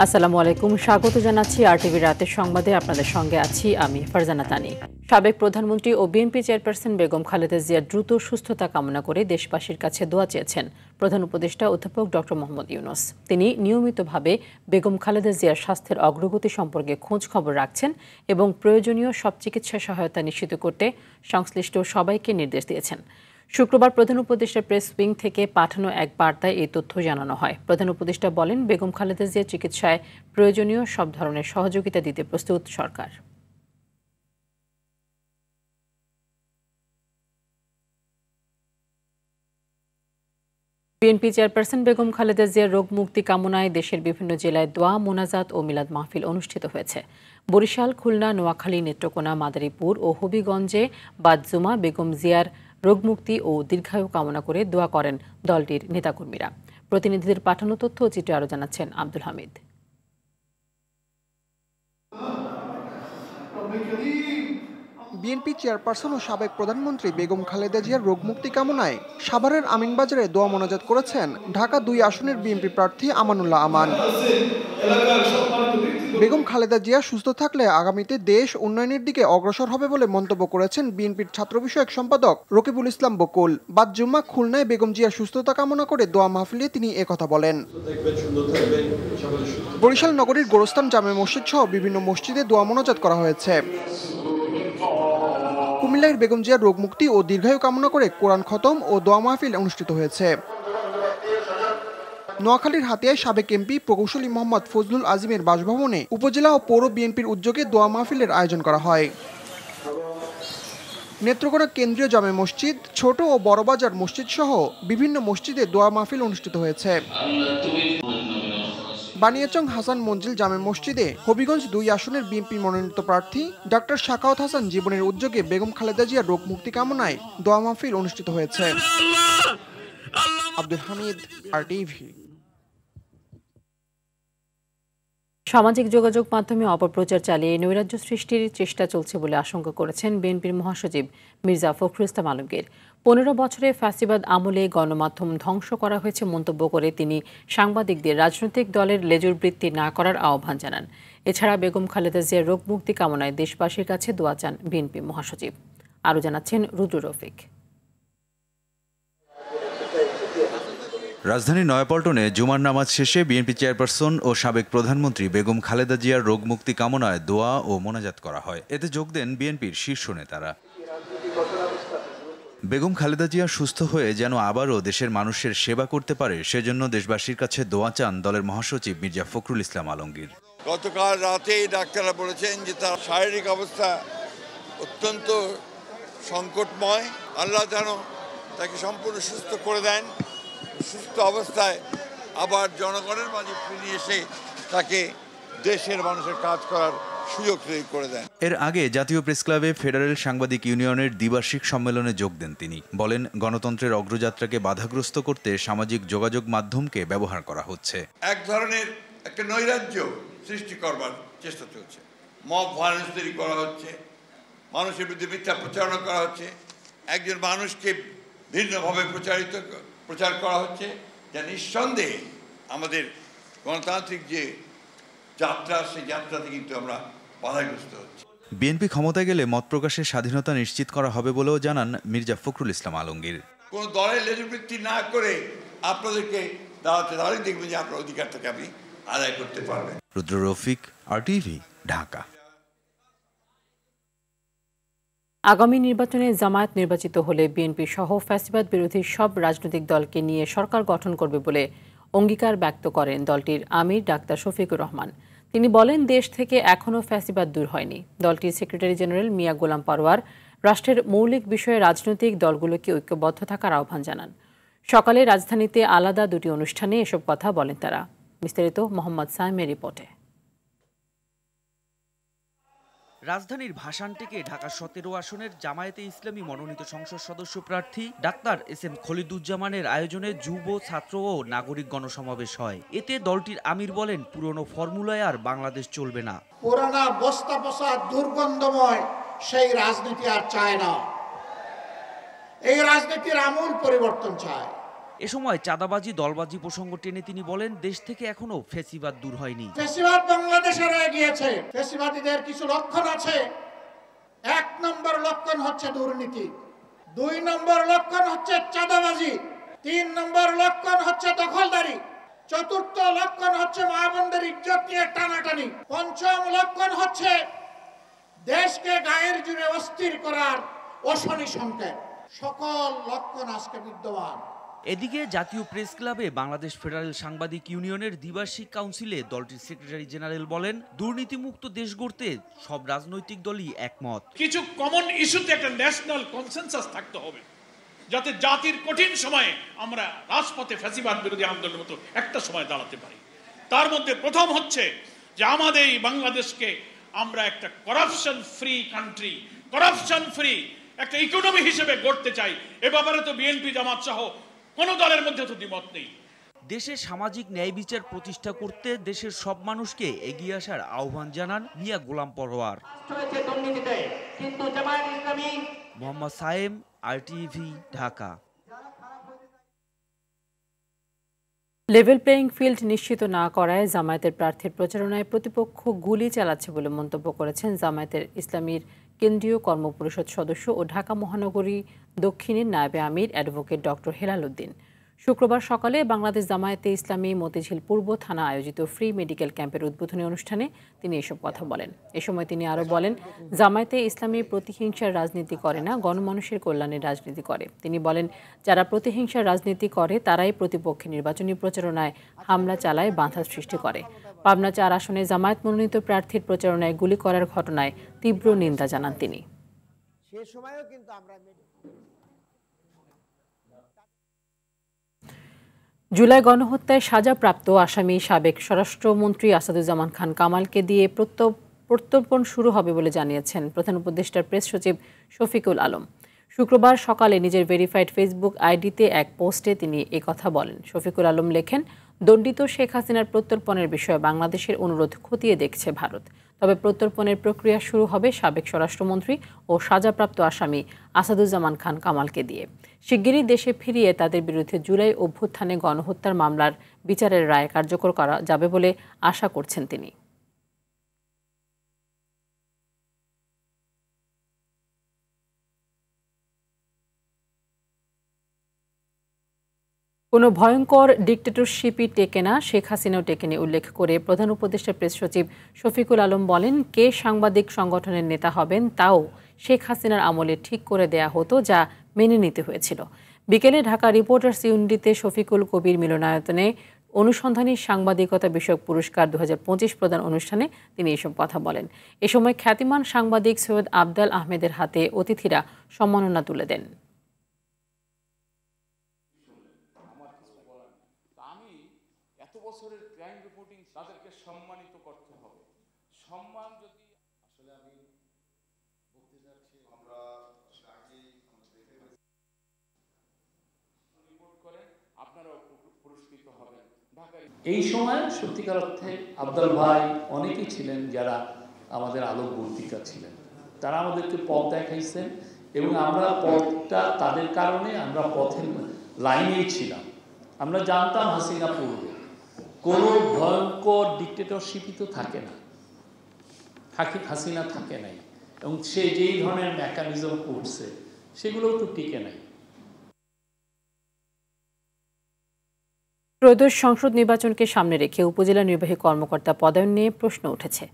আসসালামু আলাইকুম, স্বাগত জানাচ্ছি আরটিভি রাতের সংবাদে। আপনাদের সঙ্গে আছি আমি ফারজানা তানি। সাবেক প্রধানমন্ত্রী ও বিএনপি চেয়ারপারসন বেগম খালেদা জিয়ার দ্রুত সুস্থতা কামনা করে দেশবাসীর কাছে দোয়া চেয়েছেন প্রধান উপদেষ্টা অধ্যাপক ডক্টর মোহাম্মদ ইউনূস। তিনি নিয়মিতভাবে বেগম খালেদা জিয়ার স্বাস্থ্যের অগ্রগতি সম্পর্কে খোঁজ খবর রাখছেন এবং প্রয়োজনীয় সব চিকিৎসা সহায়তা নিশ্চিত করতে সংশ্লিষ্ট সবাইকে নির্দেশ দিয়েছেন। শুক্রবার প্রধান উপদেষ্টা প্রেস উইং থেকে পাঠানো এক বার্তায় এই তথ্য জানানো হয়। প্রধান উপদেষ্টা বলেন, বেগম খালেদা জিয়ার চিকিৎসায় প্রয়োজনীয় সব ধরনের সহযোগিতা দিতে প্রস্তুত সরকার। বিএনপি চেয়ারপারসন বেগম খালেদা জিয়ার রোগ মুক্তি কামনায় দেশের বিভিন্ন জেলায় দোয়া, মোনাজাত ও মিলাদ মাহফিল অনুষ্ঠিত হয়েছে। বরিশাল, খুলনা, নোয়াখালী, নেত্রকোনা, মাদারীপুর ও হবিগঞ্জে বাদ-জুমা বেগম জিয়ার রোগমুক্তি ও দীর্ঘায়ু কামনা করে দোয়া করেন দলটির নেতাকর্মীরা। প্রতিনিধিদের পাঠানো তথ্য ও চিত্রে আরও জানাচ্ছেন আব্দুল হামিদ। বিএনপি চেয়ারপারসন ও সাবেক প্রধানমন্ত্রী বেগম খালেদা জিয়ার রোগমুক্তি কামনায় সাভারের আমিনবাজারে দোয়া মোনাজাত করেছেন ঢাকা ২ আসনের বিএনপি প্রার্থী আমানুল্লাহ আমান। বেগম খালেদা জিয়া সুস্থ থাকলে আগামীতে দেশ উন্নয়নের দিকে অগ্রসর হবে বলে মন্তব্য করেছেন বিএনপির ছাত্র বিষয়ক সম্পাদক রকিবুল ইসলাম বকুল। বাদ জুম্মা খুলনায় বেগম জিয়ার সুস্থতা কামনা করে দোয়া মাহফিলে তিনি একথা বলেন। বরিশাল নগরীর গোরস্থান জামে মসজিদ সহ বিভিন্ন মসজিদে দোয়া মোনাজাত করা হয়েছে। কুমিল্লার বেগম জিয়ার রোগমুক্তি ও দীর্ঘায়ু কামনা করে কোরআন খতম ও দোয়া মাহফিল অনুষ্ঠিত হয়েছে। নোয়াখালীর হাতিয়ায় সাবেক এমপি প্রকৌশলী মোহাম্মদ ফজলুল আজিমের বাসভবনে উপজেলা ও পৌর বিএনপির উদ্যোগে দোয়া মাহফিলের আয়োজন করা হয়। নেত্রকোনা কেন্দ্রীয় জামে মসজিদ, ছোট ও বড়বাজার মসজিদ সহ বিভিন্ন মসজিদে দোয়া মাহফিল অনুষ্ঠিত হয়েছে। বানিয়াচং হাসান মঞ্জিল জামে মসজিদে হবিগঞ্জ ২ আসনের বিএনপি মনোনীত প্রার্থী ডক্টর শাখাওয়াত হাসান জীবনের উদ্যোগে বেগম খালেদা জিয়ার রোগ মুক্তি কামনায় দোয়া মাহফিল অনুষ্ঠিত হয়েছে। আব্দুল হামিদ, আরটিভি। সামাজিক যোগাযোগ মাধ্যমে অপপ্রচার চালিয়ে নৈরাজ্য সৃষ্টির চেষ্টা চলছে বলে আশঙ্কা করেছেন বিএনপির মহাসচিব মির্জা ফখরুল ইসলাম আলমগীর। ১৫ বছরে ফ্যাসিবাদ আমলে গণমাধ্যম ধ্বংস করা হয়েছে মন্তব্য করে তিনি সাংবাদিকদের রাজনৈতিক দলের লেজুরবৃত্তি না করার আহ্বান জানান। এছাড়া বেগম খালেদা জিয়ার রোগ মুক্তি কামনায় দেশবাসীর কাছে দোয়া চান বিএনপি মহাসচিব। আরও জানাচ্ছেন রুদ্র রফিক। রাজধানীর নয়াপল্টনে জুমার নামাজ শেষে বিএনপি চেয়ারপারসন ও সাবেক প্রধানমন্ত্রী বেগম খালেদা জিয়ার রোগ মুক্তি কামনায় দোয়া ও মোনাজাত করা হয়। এতে যোগ দেন বিএনপির শীর্ষ নেতারা। বেগম খালেদা জিয়া সুস্থ হয়ে যেন আবারও দেশের মানুষের সেবা করতে পারে সেজন্য দেশবাসীর কাছে দোয়া চান দলের মহাসচিব মির্জা ফখরুল ইসলাম আলমগীর। গতকাল রাতেই ডাক্তাররা বলেছেন যে তার শারীরিক অবস্থা অত্যন্ত সংকটময়। আল্লাহ যেন তাকে সম্পূর্ণ সুস্থ করে দেন, সুস্থ অবস্থায় আবার জনগণের মাঝে ফিরে এসে তাকে দেশের মানুষের কাজ করার সুযোগ তৈরি করে দেন। এর আগে জাতীয় প্রেস ক্লাবে ফেডারেল সাংবাদিক ইউনিয়নের দ্বিবার্ষিক সম্মেলনে যোগ দেন তিনি। বলেন, গণতন্ত্রের অগ্রযাত্রাকে বাধাগ্রস্ত করতে সামাজিক যোগাযোগ মাধ্যমকে ব্যবহার করা হচ্ছে। এক ধরনের একটা নৈরাজ্য সৃষ্টি করবার চেষ্টা চলছে, মব ভায়োলেন্স তৈরি করা হচ্ছে, মানুষের বিরুদ্ধে মিথ্যা প্রচারণা করা হচ্ছে, একজন মানুষকে ভিন্নভাবে প্রচার করা হচ্ছে, যা নিঃসন্দেহে আমাদের গণতান্ত্রিক যে যাত্রা সেই যাত্রাতে কিন্তু আমরা বাধাগ্রস্ত হচ্ছি। বিএনপি ক্ষমতায় গেলে মত প্রকাশের স্বাধীনতা নিশ্চিত করা হবে বলেও জানান মির্জা ফখরুল ইসলাম আলমগীর। কোন দলের লেজুবৃত্তি না করে আপনাদেরকে দাওয়াতে দাঁড়িয়ে দেখবেন যে আপনার অধিকারটাকে আপনি আদায় করতে পারবেন। রুদ্র রফিক, আরটিভি, ঢাকা। আগামী নির্বাচনে জামায়াত নির্বাচিত হলে বিএনপি সহ ফ্যাসিবাদ বিরোধী সব রাজনৈতিক দলকে নিয়ে সরকার গঠন করবে বলে অঙ্গীকার ব্যক্ত করেন দলটির আমির ডাক্তার শফিকুর রহমান। তিনি বলেন, দেশ থেকে এখনও ফ্যাসিবাদ দূর হয়নি। দলটির সেক্রেটারি জেনারেল মিয়া গোলাম পারওয়ার রাষ্ট্রের মৌলিক বিষয়ে রাজনৈতিক দলগুলোকে ঐক্যবদ্ধ থাকার আহ্বান জানান। সকালে রাজধানীতে আলাদা দুটি অনুষ্ঠানে এসব কথা বলেন তারা। বিস্তারিত মোহাম্মদ সাইমের রিপোর্টে। রাজধানীর ভাসানটেকে ঢাকা ১৭ আসনের জামায়াতে ইসলামী মনোনীত সংসদ সদস্য প্রার্থী ডাক্তার এস.এম. খলিদুজ্জামানের আয়োজনে যুব, ছাত্র ও নাগরিক গণসমাবেশ হয়। এতে দলটির আমির বলেন, পুরনো ফর্মুলায় আর বাংলাদেশ চলবে না। পুরানা বস্তা পচা দুর্গন্ধময় সেই রাজনীতি আর চায় না। এই রাজনীতির আমূল পরিবর্তন চায়। এ সময় চাঁদাবাজি দলবাজি প্রসঙ্গ টেনে তিনি বলেন, দেশ থেকে এখনো ফ্যাসিবাদ দূর হয়নি। ফ্যাসিবাদ বাংলাদেশে রয়ে গিয়েছে। ফ্যাসিবাদীদের কিছু লক্ষণ আছে। 1 নম্বর লক্ষণ হচ্ছে দুর্নীতি, 2 নম্বর লক্ষণ হচ্ছে চাঁদাবাজি, 3 নম্বর লক্ষণ হচ্ছে দখলদারি, 4র্থ লক্ষণ হচ্ছে মা বোনদের ইজ্জত নিয়ে টানাটানি, 5ম লক্ষণ হচ্ছে দেশকে গায়ের জুড়ে অস্থির করার অশনি সংকেত। সকল লক্ষণ আজকে বিদ্যমান। এদিকে জাতীয় প্রেস ক্লাবে বাংলাদেশ ফেডারেল সাংবাদিক ইউনিয়নের দ্বিবার্ষিক কাউন্সিলে দলটির সেক্রেটারি জেনারেল বলেন, দুর্নীতিমুক্ত দেশ গড়তে সব রাজনৈতিক দলই একমত। কিছু কমন ইস্যুতে একটা ন্যাশনাল কনসেনসাস থাকতে হবে, যাতে জাতির কঠিন সময়ে আমরা রাজপথে ফ্যাসিবাদ বিরোধী আন্দোলনের মতো একটা সময় দাঁড়াতে পারি। তার মধ্যে প্রথম হচ্ছে যে আমাদের এই বাংলাদেশকে আমরা একটা corruption free country, corruption free একটা ইকোনমি হিসেবে গড়তে চাই। এ ব্যাপারে তো বিএনপি জামাত সহ কোনো দলের মধ্যে তো দ্বিমত নেই। দেশে সামাজিক ন্যায় বিচার প্রতিষ্ঠা করতে দেশের সব মানুষকে এগিয়ে আসার আহ্বান জানান Mia Golam Parwar. Mohammad Sayem, RTV, Dhaka. Level playing field নিশ্চিত না করায় জামায়াতের প্রার্থীর প্রচারণায় প্রতিপক্ষ গুলি চালাচ্ছে বলে মন্তব্য করেছেন জামায়াতের ইসলামীর কেন্দ্রীয় কর্মপরিষদ সদস্য ও ঢাকা মহানগরী দক্ষিণের নায়েবে আমির অ্যাডভোকেট ডক্টর হেলাল উদ্দিন। শুক্রবার সকালে বাংলাদেশ জামায়াতে ইসলামী মতিঝিল পূর্ব থানা আয়োজিত ফ্রি মেডিকেল ক্যাম্পের উদ্বোধনী অনুষ্ঠানে তিনি এসব কথা বলেন। এ সময় তিনি আরও বলেন, জামায়াতে ইসলামী প্রতিহিংসার রাজনীতি করে না, গণমানুষের কল্যাণের রাজনীতি করে। তিনি বলেন, যারা প্রতিহিংসার রাজনীতি করে তারাই প্রতিপক্ষের নির্বাচনী প্রচারণায় হামলা চালায়, বাধা সৃষ্টি করে। পাবনা 4 আসনে জামায়াত মনোনীত প্রার্থীর প্রচারণায় গুলি করার ঘটনায় তীব্র নিন্দা জানান তিনি। জুলাই গণহত্যায় সাজাপ্রাপ্ত আসামি সাবেক স্বরাষ্ট্রমন্ত্রী আসাদুজ্জামান খান কামালকে দিয়ে প্রত্যর্পণ শুরু হবে বলে জানিয়েছেন প্রধান উপদেষ্টার প্রেস সচিব শফিকুল আলম। শুক্রবার সকালে নিজের ভেরিফাইড ফেসবুক আইডিতে এক পোস্টে তিনি কথা বলেন। শফিকুল আলম লেখেন, দণ্ডিত শেখ হাসিনার প্রত্যর্পণের বিষয়ে বাংলাদেশের অনুরোধ খতিয়ে দেখছে ভারত। তবে প্রত্যর্পণের প্রক্রিয়া শুরু হবে সাবেক স্বরাষ্ট্রমন্ত্রী ও সাজাপ্রাপ্ত আসামি আসাদুজ্জামান খান কামালকে দিয়ে। শিগগিরই দেশে ফিরিয়ে তাদের বিরুদ্ধে জুলাই অভ্যুত্থানে গণহত্যার মামলার বিচারের রায় কার্যকর করা যাবে বলে আশা করছেন তিনি। কোনো ভয়ঙ্কর ডিক্টেটরশিপই টেকে না, শেখ হাসিনাও টেকেনি উল্লেখ করে প্রধান উপদেষ্টা প্রেস সচিব শফিকুল আলম বলেন, কে সাংবাদিক সংগঠনের নেতা হবেন তাও শেখ হাসিনার আমলে ঠিক করে দেয়া হতো, যা মেনে নিতে হয়েছিল। বিকেলে ঢাকা রিপোর্টার্স ইউনিটিতে শফিকুল কবির মিলনায়তনে অনুসন্ধানী সাংবাদিকতা বিষয়ক পুরস্কার 2025 প্রদান অনুষ্ঠানে তিনি এসব কথা বলেন। এ সময় খ্যাতিমান সাংবাদিক সৈয়দ আবদাল আহমেদের হাতে অতিথিরা সম্মাননা তুলে দেন। বছরের ক্রাইম রিপোর্টিং তাদেরকে সম্মানিত করতে হবে। সম্মান যদি আসলে আমি বলতে যাচ্ছি, আমরা রিপোর্ট করেন আপনারাও পুরস্কৃত হবেন। এই সময় সত্যিকার অর্থে আবদাল ভাই অনেকেই ছিলেন যারা আমাদের আলোকবর্তিকা ছিলেন, তারা আমাদেরকে পথ দেখাইছেন এবং আমরা পথটা তাদের কারণে আমরা পথের লাইনেই ছিলাম। আমরা জানতাম হাসিনা পূর্বে কোনো ভয়ঙ্কর ডিক্টেটরশিপই তো থাকে না, হাসিনা থাকে নাই, এবং সে যেই ধরনের মেকানিজম করছে সেগুলোও তো টিকে নাই। ত্রয়োদশ সংসদ নির্বাচনকে সামনে রেখে উপজেলা নির্বাহী কর্মকর্তা পদায়ন নিয়ে প্রশ্ন উঠেছে।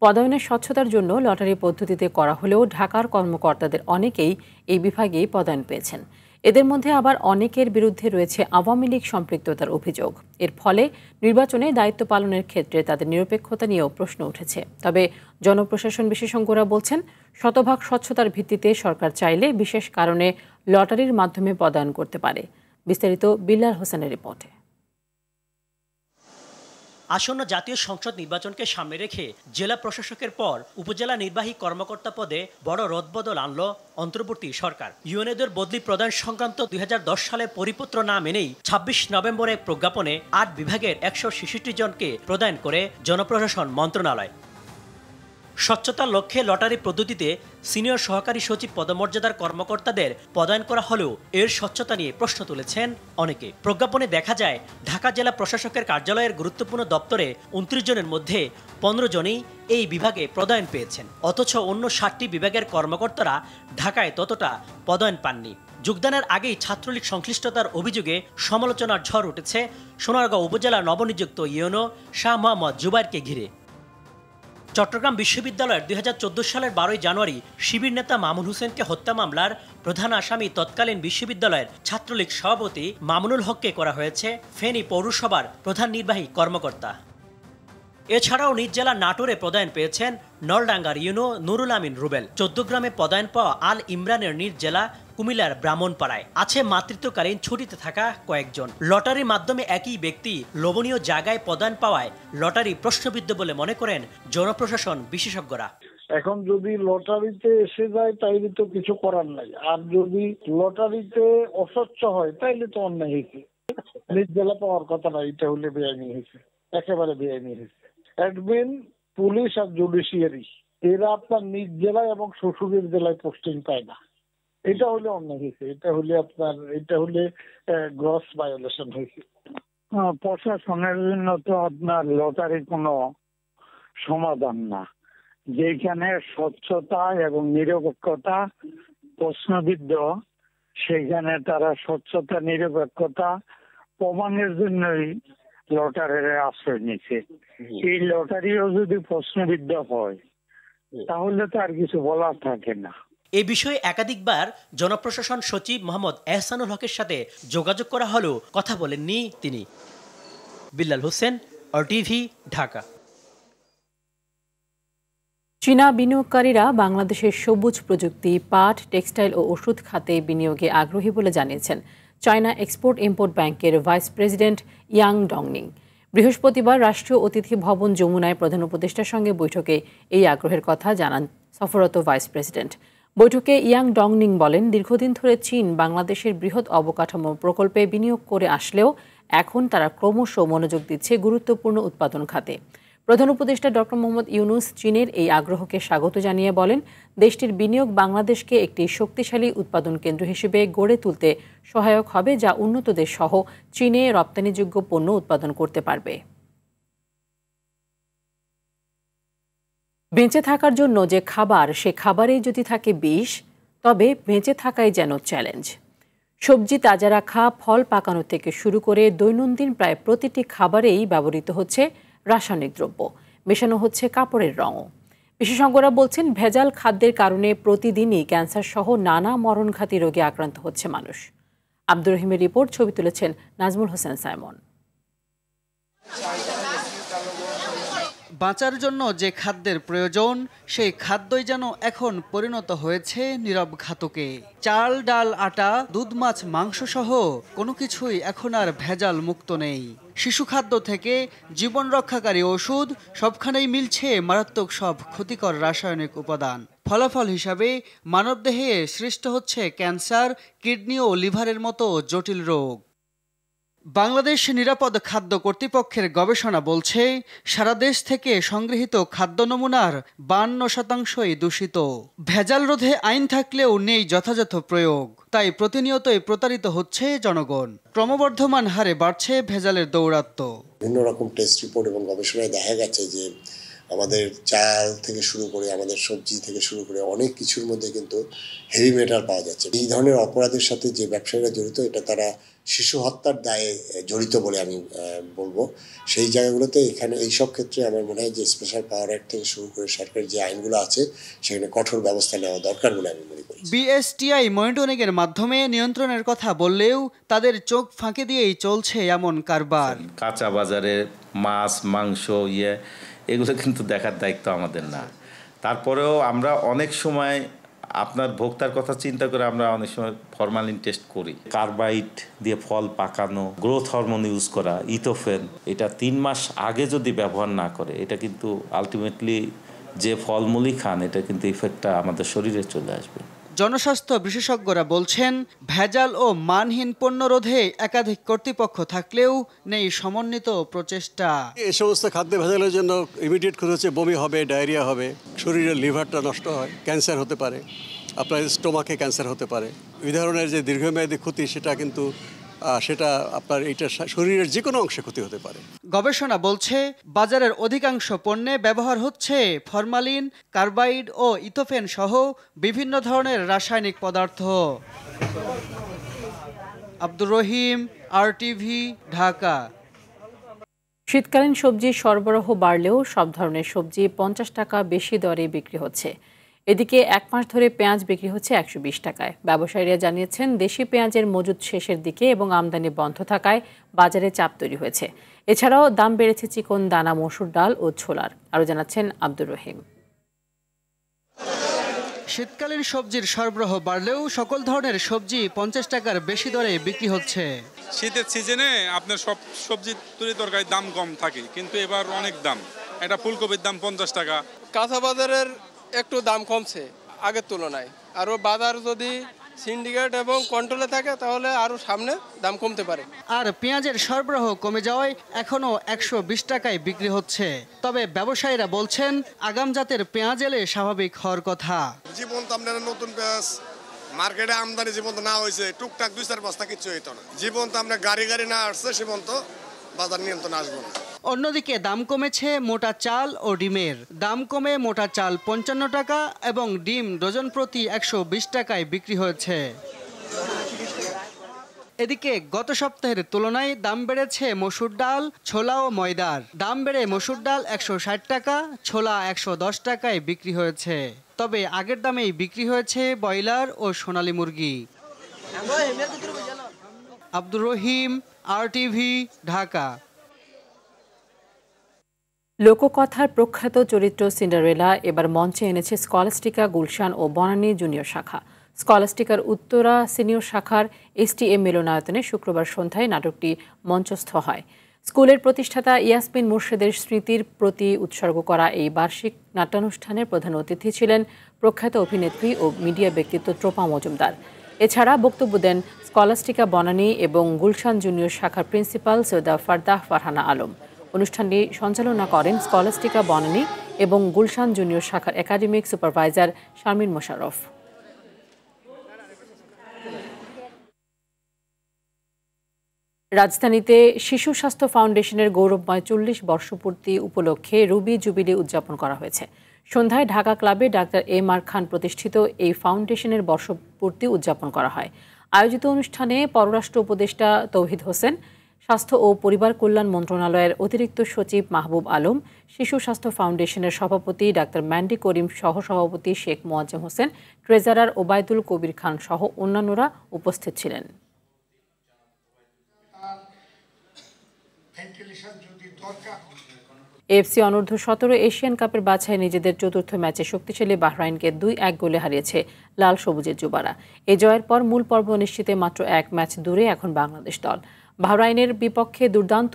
পদায়নের স্বচ্ছতার জন্য লটারি পদ্ধতিতে করা হলেও ঢাকার কর্মকর্তাদের অনেকেই এই বিভাগেই পদায়ন পেয়েছেন। এদের মধ্যে আবার অনেকের বিরুদ্ধে রয়েছে আওয়ামী লীগ সম্পৃক্ততার অভিযোগ। এর ফলে নির্বাচনে দায়িত্ব পালনের ক্ষেত্রে তাদের নিরপেক্ষতা নিয়েও প্রশ্ন উঠেছে। তবে জনপ্রশাসন বিশেষজ্ঞরা বলছেন, শতভাগ স্বচ্ছতার ভিত্তিতে সরকার চাইলে বিশেষ কারণে লটারির মাধ্যমে পদায়ন করতে পারে। বিস্তারিত বিল্লাল হোসেনের রিপোর্টে। আসন্ন জাতীয় সংসদ নির্বাচনকে সামনে রেখে জেলা প্রশাসকের পর উপজেলা নির্বাহী কর্মকর্তা পদে বড় রদবদল আনল অন্তর্বর্তী সরকার। ইউএনএদের বদলি প্রদান সংক্রান্ত 2010 সালের পরিপত্র না মেনেই 26 নভেম্বরে প্রজ্ঞাপনে 8 বিভাগের 166 জনকে প্রদান করে জনপ্রশাসন মন্ত্রণালয়। স্বচ্ছতার লক্ষ্যে লটারি পদ্ধতিতে সিনিয়র সহকারী সচিব পদমর্যাদার কর্মকর্তাদের পদায়ন করা হলেও এর স্বচ্ছতা নিয়ে প্রশ্ন তুলেছেন অনেকে। প্রজ্ঞাপনে দেখা যায় ঢাকা জেলা প্রশাসকের কার্যালয়ের গুরুত্বপূর্ণ দপ্তরে 29 জনের মধ্যে 15 জনই এই বিভাগে পদায়ন পেয়েছেন, অথচ অন্য 7টি বিভাগের কর্মকর্তারা ঢাকায় ততটা পদায়ন পাননি। যোগদানের আগেই ছাত্রলীগ সংশ্লিষ্টতার অভিযোগে সমালোচনার ঝড় উঠেছে সোনারগাঁও উপজেলার নবনিযুক্ত ইউনো শাহ মোহাম্মদ জুবাইরকে ঘিরে। চট্টগ্রাম বিশ্ববিদ্যালয়ের 2014 সালের 12 জানুয়ারি শিবির নেতা মামুন হোসেনকে হত্যা মামলার প্রধান আসামি তৎকালীন বিশ্ববিদ্যালয়ের ছাত্রলীগ সভাপতি মামুনুল হককে করা হয়েছে ফেনী পৌরসভার প্রধান নির্বাহী কর্মকর্তা। এছাড়াও নিজ জেলা নাটোরে পদায়ন পেয়েছেন নলডাঙ্গার ইউনো নুরুল আমিন রুবেল। 14 গ্রামে পদায়ন পাওয়া আল ইমরানের নিজ জেলা কুমিল্লার ব্রাহ্মণপাড়ায় আছে মাতৃত্বকালীন ছুটিতে থাকা কয়েকজন। লটারির মাধ্যমে একই ব্যক্তি লোভনীয় জায়গায় পদায়ন পাওয়ায় লটারি প্রশ্নবিদ্ধ বলে মনে করেন জনপ্রশাসন বিশেষজ্ঞরা। এখন যদি লটারিতে এসে যায় তাইলে তো কিছু করার নাই, আর যদি লটারিতে অস্বচ্ছ হয় তাইলে তো অন্যায় হয়েছে। নিজ জেলা পাওয়ার কথা না, এটা হলে বেআইনি হয়েছে, একেবারে বেআইনি হয়েছে। অ্যাডমিন, পুলিশ আর জুডিশিয়ারি এরা আপনার নিজ জেলায় এবং শ্বশুরের জেলায় পোস্টিং পায় না, এটা হলে অন্যায় হয়েছে। এটা হলে গ্রস ভায়োলেশন হয়েছে। প্রশাসনের জন্য তো আপনার লটারি কোনো সমাধান না, যেখানে স্বচ্ছতা এবং নিরপেক্ষতা প্রশ্নবিদ্ধ, সেখানে তারা স্বচ্ছতা নিরপেক্ষতা প্রমাণের জন্যই লটারির আশ্রয় নিচ্ছে। এই লটারিও যদি প্রশ্নবিদ্ধ হয় তাহলে তো আর কিছু বলার থাকে না। এ বিষয়ে একাধিকবার জনপ্রশাসন সচিব মোহাম্মদ এহসানুল হকের সাথে যোগাযোগ করা হলেও কথা বলেননি তিনি। বিল্লাল হোসেন, RTV, ঢাকা। চীনা বিনিয়োগকারীরা বাংলাদেশের সবুজ প্রযুক্তি, পাট, টেক্সটাইল ও ওষুধ খাতে বিনিয়োগে আগ্রহী বলে জানিয়েছেন চায়না এক্সপোর্ট ইম্পোর্ট ব্যাংকের ভাইস প্রেসিডেন্ট ইয়াং ডংনিং। বৃহস্পতিবার রাষ্ট্রীয় অতিথি ভবন যমুনায় প্রধান উপদেষ্টার সঙ্গে বৈঠকে এই আগ্রহের কথা জানান সফররত ভাইস প্রেসিডেন্ট। বৈঠকে ইয়াং ডংনিং বলেন, দীর্ঘদিন ধরে চীন বাংলাদেশের বৃহৎ অবকাঠামো প্রকল্পে বিনিয়োগ করে আসলেও এখন তারা ক্রমশ মনোযোগ দিচ্ছে গুরুত্বপূর্ণ উৎপাদন খাতে। প্রধান উপদেষ্টা ডক্টর মোহাম্মদ ইউনুস চীনের এই আগ্রহকে স্বাগত জানিয়ে বলেন, দেশটির বিনিয়োগ বাংলাদেশকে একটি শক্তিশালী উৎপাদন কেন্দ্র হিসেবে গড়ে তুলতে সহায়ক হবে, যা উন্নত দেশ সহ চীনে রপ্তানিযোগ্য পণ্য উৎপাদন করতে পারবে। বেঁচে থাকার জন্য যে খাবার, সে খাবারেই যদি থাকে বিষ, তবে বেঁচে থাকাই যেন চ্যালেঞ্জ। সবজি তাজা রাখা, ফল পাকানো থেকে শুরু করে দৈনন্দিন প্রায় প্রতিটি খাবারেই ব্যবহৃত হচ্ছে রাসায়নিক দ্রব্য, মেশানো হচ্ছে কাপড়ের রঙও। বিশেষজ্ঞরা বলছেন, ভেজাল খাদ্যের কারণে প্রতিদিনই ক্যান্সার সহ নানা মরণঘাতী রোগে আক্রান্ত হচ্ছে মানুষ। আব্দুর রহিমের রিপোর্ট, ছবি তুলেছেন নাজমুল হোসেন সাইমন। বাঁচার জন্য যে খাদ্যের প্রয়োজন, সেই খাদ্যই যেন এখন পরিণত হয়েছে নীরব ঘাতকে। চাল, ডাল, আটা, দুধ, মাছ, মাংস সহ কোনো কিছুই এখন আর ভেজাল মুক্ত নেই। শিশু খাদ্য থেকে জীবন রক্ষাকারী ওষুধ, সবখানেই মিলছে মারাত্মক সব ক্ষতিকর রাসায়নিক উপাদান। ফলাফল হিসাবে মানবদেহে সৃষ্ট হচ্ছে ক্যান্সার, কিডনি ও লিভারের মতো জটিল রোগ। বাংলাদেশ নিরাপদ খাদ্য কর্তৃপক্ষের গবেষণা বলছে, সারা দেশ থেকে সংগৃহীত খাদ্য নমুনার 52% দূষিত। ভেজাল রোধে আইন থাকলেও নেই যথাযথ প্রয়োগ, তাই প্রতিনিয়তই প্রতারিত হচ্ছে জনগণ। ক্রমবর্ধমান হারে বাড়ছে ভেজালের দৌরাত্ম্য। বিভিন্ন রকম টেস্ট রিপোর্ট এবং গবেষণায় দেখা গেছে যে আমাদের চাল থেকে শুরু করে আমাদের সবজি থেকে শুরু করে অনেক কিছুর মধ্যে কিন্তু হেভি মেটাল পাওয়া যাচ্ছে। এই ধরনের অপরাধের সাথে যে ব্যবসায়ীরা জড়িত, এটা তারা শিশু হত্যার দায়ে জড়িত বলে আমি বলবো। সেই জায়গাগুলোতে এখানে এইসব ক্ষেত্রে আমার মনে হয় যে স্পেশাল পাওয়ার অ্যাক্ট থেকে শুরু করে সরকারের যে আইনগুলো আছে সেখানে কঠোর ব্যবস্থা নেওয়া দরকার বলে আমি মনে করি। বিএসটিআই মনিটরিংয়ের মাধ্যমে নিয়ন্ত্রণের কথা বললেও তাদের চোখ ফাঁকি দিয়েই চলছে এমন কারবার। কাঁচা বাজারে মাছ, মাংস, এগুলো কিন্তু দেখার দায়িত্ব আমাদের না। তারপরেও আমরা অনেক সময় আপনার ভোক্তার কথা চিন্তা করে আমরা অনেক সময় ফরমালিন টেস্ট করি। কার্বাইড দিয়ে ফল পাকানো, গ্রোথ হরমোন ইউজ করা, ইথোফেন, এটা 3 মাস আগে যদি ব্যবহার না করে, এটা কিন্তু আলটিমেটলি যে ফলমূলই খান, এটা কিন্তু ইফেক্টটা আমাদের শরীরে চলে আসবে। জনস্বাস্থ্য বিশেষজ্ঞরা বলছেন, ভেজাল ও মানহীন পণ্য রোধে একাধিক কর্তৃপক্ষ থাকলেও নেই সমন্বিত প্রচেষ্টা। এই সমস্ত খাদ্য ভেজালের জন্য ইমিডিয়েট করে হচ্ছে বমি হবে, ডায়রিয়া হবে, শরীরের লিভারটা নষ্ট হয়, ক্যান্সার হতে পারে, আপনার স্টোমাকে ক্যান্সার হতে পারে। এই ধরনের যে দীর্ঘমেয়াদী ক্ষতি সেটা আপনার এইটা শরীরের যে কোনো অংশে ক্ষতি হতে পারে। গবেষণা বলছে, বাজারের অধিকাংশ পণ্যে ব্যবহার হচ্ছে ফরমালিন, কার্বাইড ও ইথোফেন সহ বিভিন্ন ধরনের রাসায়নিক পদার্থ। আব্দুর রহিম, RTV, ঢাকা। শীতকালীন সবজির সরবরাহ বাড়লেও সব ধরনের সবজি 50 টাকা বেশি দরে বিক্রি হচ্ছে। এদিকে এক মাস ধরে পেঁয়াজ বিক্রি হচ্ছে 120 টাকায়। ব্যবসায়ীরা জানিয়েছেন, দেশি পেঁয়াজের মজুদ শেষের দিকে এবং আমদানি বন্ধ থাকায় বাজারে চাপ তৈরি হয়েছে। এছাড়াও দাম বেড়েছে চিকন দানা মসুর ডাল ও ছোলার। আরও জানাচ্ছেন আব্দুর রহিম। শীতকালীন সবজির সরবরাহ বাড়লেও সকল ধরনের সবজি 50 টাকার বেশি দরে বিক্রি হচ্ছে। শীতের সিজনে আপনার সব সবজি তরি তরকারির দাম কম থাকে, কিন্তু এবার অনেক দাম। একটা ফুলকপির দাম 50 টাকা। কাঁচা বাজারের একটু দাম কমছে আগের তুলনায়। আরও বাজার যদি সিন্ডিকেট এবং কন্ট্রোলে থাকে তাহলে আরও সামনে দাম কমতে পারে। আর পেঁয়াজের সরবরাহ কমে যাওয়ায় এখনও 120 টাকায় বিক্রি হচ্ছে। তবে ব্যবসায়ীরা বলছেন, আগাম জাতের পেঁয়াজ এলে স্বাভাবিক হওয়ার কথা। জীবন তো আপনার নতুন পেঁয়াজ মার্কেটে আমদানি জীবন না হয়েছে, টুকটাক 2-4 বস্তা কিচ্ছু হইতো না। জীবন তো আপনার গাড়ি না আসছে, জীবন তো বাজার নিয়ন্ত্রণ আসবো না। অন্যদিকে দাম কমেছে মোটা চাল ও ডিমের। দাম কমে মোটা চাল 55 টাকা এবং ডিম ডজন প্রতি 120 টাকায় বিক্রি হয়েছে। এদিকে গত সপ্তাহের তুলনায় দাম বেড়েছে মসুর ডাল, ছোলা ও ময়দার। দাম বেড়ে মসুর ডাল 160 টাকা, ছোলা 110 টাকায় বিক্রি হয়েছে। তবে আগের দামেই বিক্রি হয়েছে ব্রয়লার ও সোনালী মুরগি। আব্দুর রহিম, RTV, ঢাকা। লোককথার প্রখ্যাত চরিত্র সিন্ডারেলা এবার মঞ্চে এনেছে স্কলাস্টিকা, গুলশান ও বনানী জুনিয়র শাখা। স্কলাস্টিকার উত্তরা সিনিয়র শাখার STM মিলনায়তনে শুক্রবার সন্ধ্যায় নাটকটি মঞ্চস্থ হয়। স্কুলের প্রতিষ্ঠাতা ইয়াসমিন মুর্শেদের স্মৃতির প্রতি উৎসর্গ করা এই বার্ষিক নাট্যানুষ্ঠানের প্রধান অতিথি ছিলেন প্রখ্যাত অভিনেত্রী ও মিডিয়া ব্যক্তিত্ব ত্রোপা মজুমদার। এছাড়া বক্তব্য দেন স্কলাস্টিকা বনানী এবং গুলশান জুনিয়র শাখার প্রিন্সিপাল সৈয়দা ফারদাহ ফারহানা আলম। অনুষ্ঠানটি সঞ্চালনা করেন স্কলাস্টিকা বনানী এবং গুলশান জুনিয়র শাখার একাডেমিক সুপারভাইজার শারমিন মোশাররফ। রাজধানীতে শিশু স্বাস্থ্য ফাউন্ডেশনের গৌরবময় 40 বর্ষপূর্তি উপলক্ষে রুবি জুবিলি উদযাপন করা হয়েছে। সন্ধ্যায় ঢাকা ক্লাবে ডাক্তার M.R. খান প্রতিষ্ঠিত এই ফাউন্ডেশনের বর্ষপূর্তি উদযাপন করা হয়। আয়োজিত অনুষ্ঠানে পররাষ্ট্র উপদেষ্টা তৌহিদ হোসেন, স্বাস্থ্য ও পরিবার কল্যাণ মন্ত্রণালয়ের অতিরিক্ত সচিব মাহবুব আলম, শিশু স্বাস্থ্য ফাউন্ডেশনের সভাপতি ডাক্তার ম্যান্ডি করিম, সহসভাপতি শেখ মোয়াজ্জেম হোসেন, ট্রেজারার ওবায়দুল কবির খান সহ অন্যান্যরা উপস্থিত ছিলেন। AFC অনূর্ধ্ব 17 এশিয়ান কাপের বাছাইয়ে নিজেদের চতুর্থ ম্যাচে শক্তিশালী বাহরাইনকে 2-1 গোলে হারিয়েছে লাল সবুজের যুবারা। এই জয়ের পর মূল পর্ব নিশ্চিতে মাত্র 1 ম্যাচ দূরে এখন বাংলাদেশ দল। বাহরাইনের বিপক্ষে দুর্দান্ত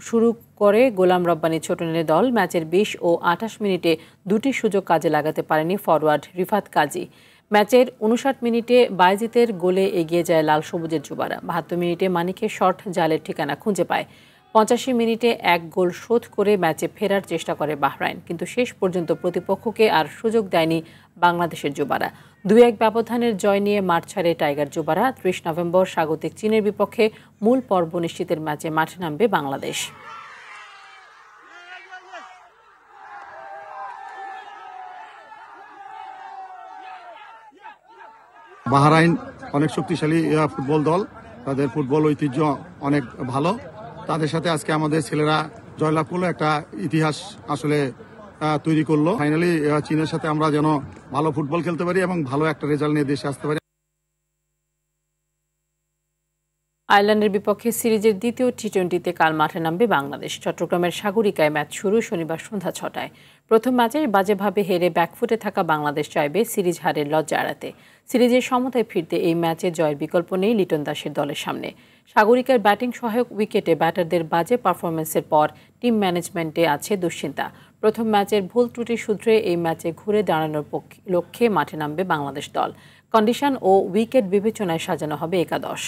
শুরু করে গোলাম রব্বানী ছোটনের দল ম্যাচের 20 ও 28 মিনিটে দুটি সুযোগ কাজে লাগাতে পারেনি ফরওয়ার্ড রিফাত কাজী। ম্যাচের 59 মিনিটে বাইজিতের গোলে এগিয়ে যায় লাল সবুজের যুবারা। 72 মিনিটে মানিকের শট জালের ঠিকানা খুঁজে পায়। 85 মিনিটে 1 গোল শোধ করে ম্যাচে ফেরার চেষ্টা করে বাহরাইন, কিন্তু শেষ পর্যন্ত প্রতিপক্ষকে আর সুযোগ দেয়নি বাংলাদেশের যুবারা। 2-1 ব্যবধানের জয় নিয়ে মাঠ ছাড়ে টাইগার যুবারা। 30 নভেম্বর স্বাগতিক চীনের বিপক্ষে মূল পর্ব নিশ্চিতের ম্যাচে মাঠে নামবে বাংলাদেশ। বাহরাইন অনেক শক্তিশালী ফুটবল দল, তাদের ফুটবল ঐতিহ্য অনেক ভালো। তাদের সাথে আজকে আমাদের ছেলেরা জয়লাভ করলো, একটা ইতিহাস আসলে তৈরি করলো। ফাইনালি চীনের সাথে আমরা যেন ভালো ফুটবল খেলতে পারি এবং ভালো একটা রেজাল্ট নিয়ে দেশে আসতে পারি। আয়ারল্যান্ডের বিপক্ষে সিরিজের দ্বিতীয় টি-20তে কাল মাঠে নামবে বাংলাদেশ। চট্টগ্রামের সাগরিকায় ম্যাচ শুরু শনিবার সন্ধ্যা 6টায়। প্রথম ম্যাচে বাজেভাবে হেরে ব্যাকফুটে থাকা বাংলাদেশ চাইবে সিরিজ হারের লজ্জা এড়াতে। সিরিজের সমতায় ফিরতে এই ম্যাচে জয়ের বিকল্প নেই লিটন দাসের দলের সামনে। সাগরিকার ব্যাটিং সহায়ক উইকেটে ব্যাটারদের বাজে পারফরমেন্সের পর টিম ম্যানেজমেন্টে আছে দুশ্চিন্তা। প্রথম ম্যাচের ভুল ত্রুটি সূত্রে এই ম্যাচে ঘুরে দাঁড়ানোর লক্ষ্যে মাঠে নামবে বাংলাদেশ দল। কন্ডিশন ও উইকেট বিবেচনায় সাজানো হবে একাদশ।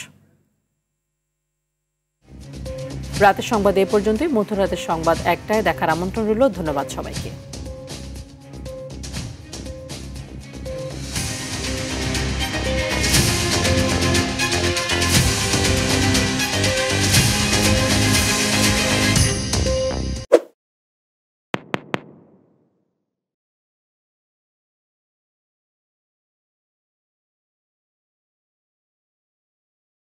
রাতের সংবাদ এ পর্যন্তই। মধ্যরাতের সংবাদ 1টায় দেখার আমন্ত্রণ রইল। ধন্যবাদ সবাইকে।